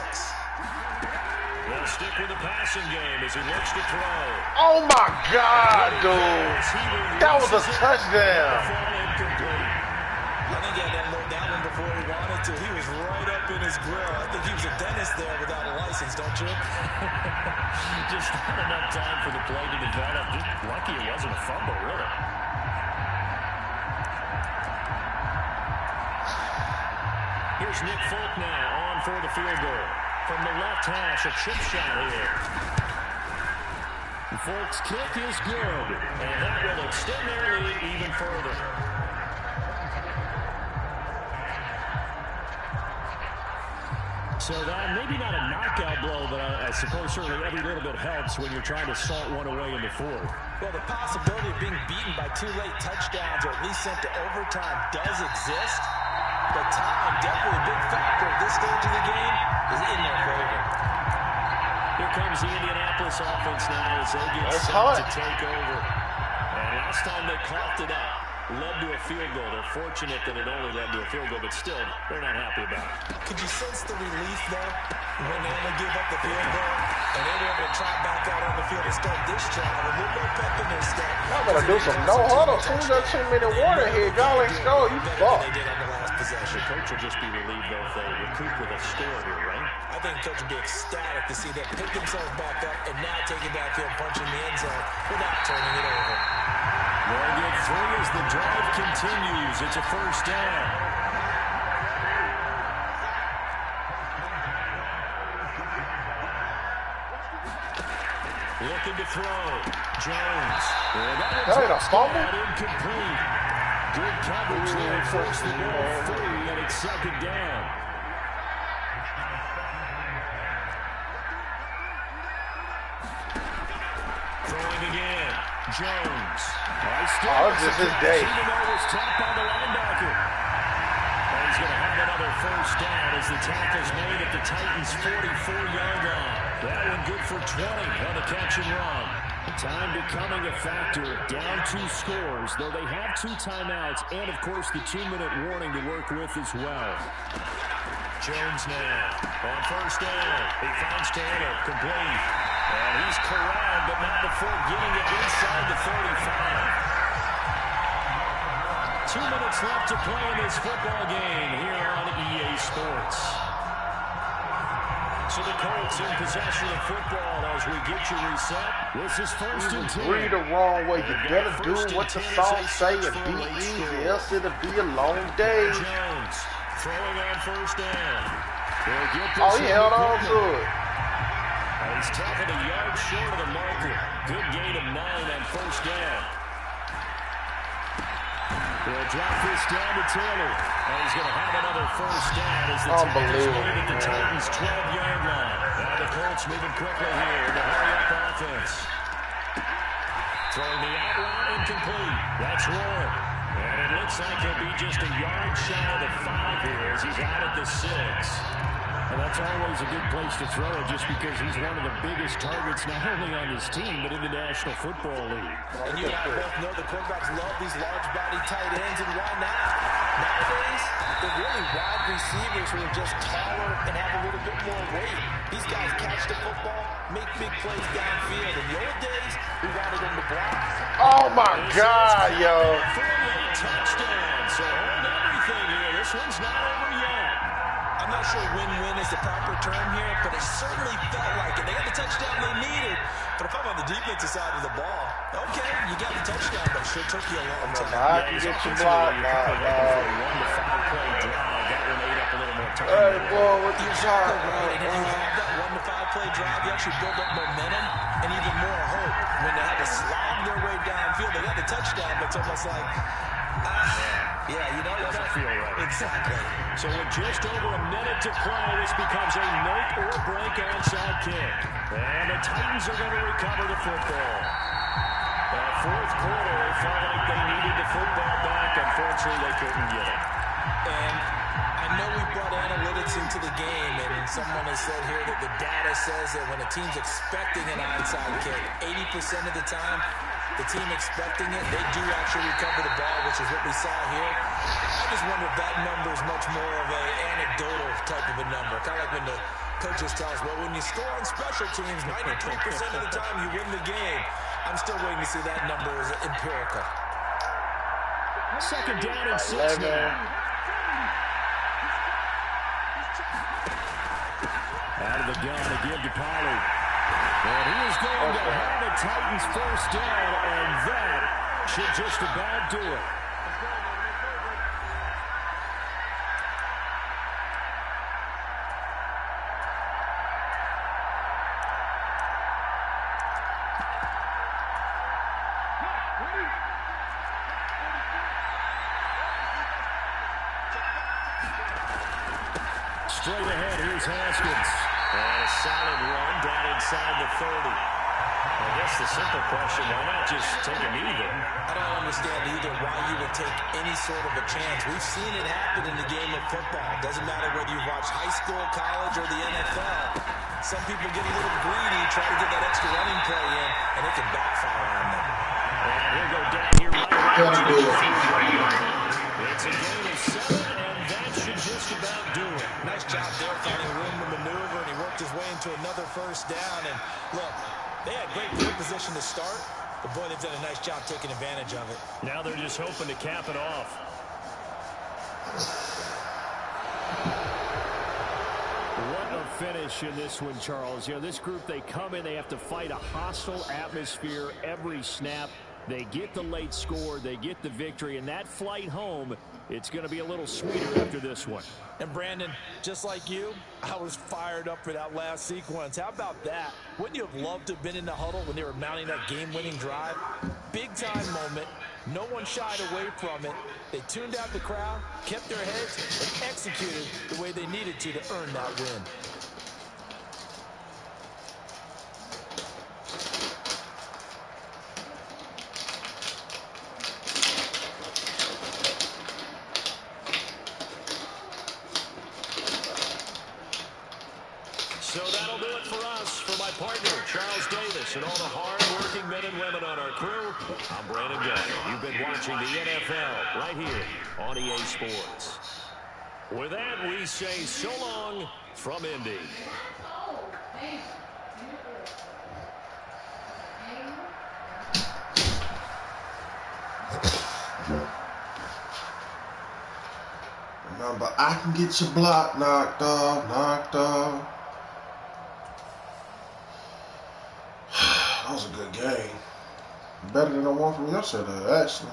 They'll stick with the passing game as he looks to throw. Oh, my God, dude. That was a touchdown. I think he had that low down one before he wanted to. He was right up in his grill. I think he was a dentist there without a license, don't you? Just not enough time for the play to develop. Just lucky it wasn't a fumble, really. Here's Nick Folk now on for the field goal. From the left hash, a chip shot here. Folk's kick is good, and that will extend their lead even further. So that maybe not a knockout blow, but I suppose certainly every little bit helps when you're trying to salt one away in the fourth. Well, the possibility of being beaten by 2 late touchdowns or at least sent to overtime does exist. But time, definitely a big factor at this stage of the game, is in their favor. Here comes the Indianapolis offense now as they get set to take over. And last time they coughed it up, led to a field goal. They're fortunate that it only led to a field goal, but still, they're not happy about it. Could you sense the relief, though, when they only give up the field goal and they were able to trot back out on the field and start this drive with a little more pep in their step? Y'all better do some no-huddle. As soon as that 2-minute warning here, y'all ain't score, you fucked. The coach will just be relieved, though, if they recoup with a score here, right? I think the coach will be ecstatic to see them pick themselves back up and now take it backfield, punching the end zone without turning it over. They'll get 3 as the drive continues. It's a first down. Looking to throw. Jones. That ain't a fumble? Incomplete. Good coverage there. Force the ball free, and it's second down. Throwing again. Jones. Oh, it's just his day. Even though it was tapped by the linebacker. And he's going to have another first down as the tackle's made at the Titans' 44-yard line. That one good for 20 on the catch and run. Time becoming a factor. Down 2 scores, though they have 2 timeouts and, of course, the 2-minute warning to work with as well. Jones now on first down. He finds Taylor, complete. And he's corralled, but not before getting it inside the 35. 2 minutes left to play in this football game here on EA Sports. So the Colts in possession of football as we get you reset. This is first and 10. Read the wrong way. You better do what the song say and be easy, else it'll be a long day. Jones throwing on first down. Oh, he held on to it. He's tackled a yard short of the marker. Good gain of 9 on first down. They'll drop this down to Taylor. And he's going to have another first down as the tackle's made at the Titans' 12-yard line. Now the Colts moving quickly here in the hurry-up offense. Throwing the out route incomplete. That's Warren. And it looks like he'll be just a yard shy of the 5 here as he's out at the 6. And that's always a good place to throw it just because he's one of the biggest targets not only on his team but in the National Football League. And you and I both know the quarterbacks love these large-body tight ends, and why not? Nowadays, they're really wide receivers who are just taller and have a little bit more weight. These guys catch the football, make big plays downfield. In the old days, we wanted them to block. Oh, my God, yo. 48 touchdowns, so hold everything here. This one's not over yet. I'm not not sure win-win is the proper term here, but it certainly felt like it. They got the touchdown they needed. But if I'm on the defensive side of the ball, okay, you got the touchdown, but it sure took you a long time. I can get you blocked, You're looking for a 1 to 5 play drive. That one ate up a little more time. Hey, boy, what you talking Right, and if you about? have that 1 to 5 play drive, you actually build up momentum and even more hope. When they had to slog their way downfield, they got the touchdown, but it's almost like, yeah, you know, it doesn't feel right. Exactly. So with just over a minute to play, this becomes a make or break onside kick. And the Titans are going to recover the football. That fourth quarter, it felt like they needed the football back. Unfortunately, they couldn't get it. And I know we brought analytics into the game, and someone has said here that the data says that when a team's expecting an onside kick, 80% of the time, the team expecting it, they do actually recover the ball, which is what we saw here. I just wonder if that number is much more of an anecdotal type of a number. Kind of like when the coaches tell us, well, when you score on special teams, 93% of the time you win the game. I'm still waiting to see that number is empirical. Second down and 6 now. Out of the gun again to Pollard. And he is going to have the Titans first down, and that should just about do it. Straight ahead, here's Haskins. And a solid run down inside the 30. I guess the simple question, why not just take a knee there? I don't understand either why you would take any sort of a chance. We've seen it happen in the game of football. It doesn't matter whether you've watched high school, college, or the NFL. Some people get a little greedy, try to get that extra running play in, and it can backfire on them. And he'll go down here right. It's a gain of 7, and that should just about do it. Nice job there finding room to maneuver, and he worked his way into another first down. And look, they had great field position to start, but boy, they've done a nice job taking advantage of it. Now they're just hoping to cap it off. What a finish in this one, Charles. You know, this group, they come in, they have to fight a hostile atmosphere every snap. They get the late score, they get the victory, and that flight home, it's going to be a little sweeter after this one. And Brandon, just like you, I was fired up for that last sequence. How about that? Wouldn't you have loved to have been in the huddle when they were mounting that game-winning drive? Big-time moment. No one shied away from it. They tuned out the crowd, kept their heads, and executed the way they needed to earn that win. So that'll do it for us. For my partner, Charles Davis, and all the hard-working men and women on our crew, I'm Brandon Gatter. You've been watching the NFL right here on EA Sports. With that, we say so long from Indy. Remember, I can get your block knocked off. That was a good game. Better than the one from yesterday, actually.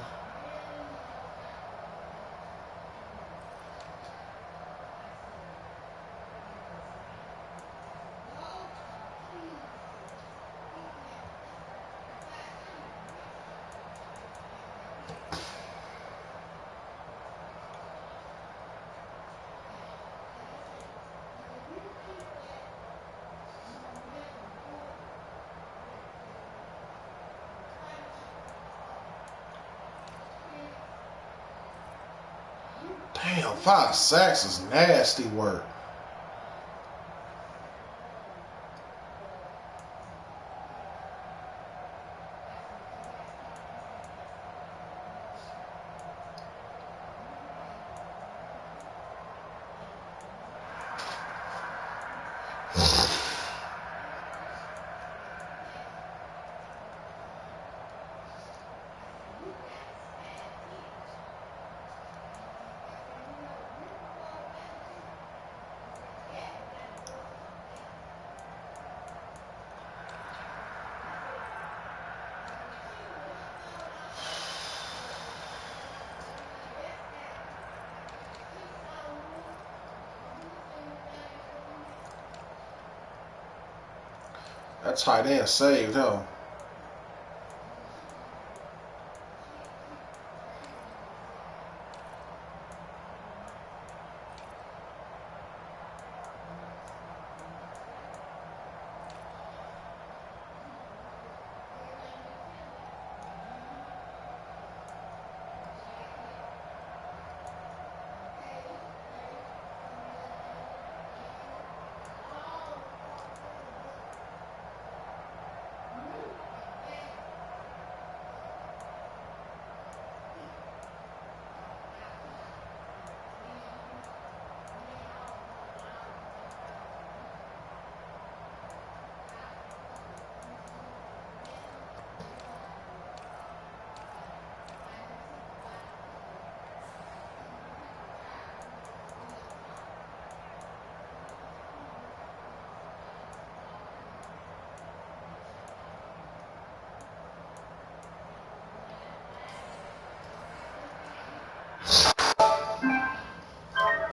Damn, 5 sacks is nasty work. That tight end saved him.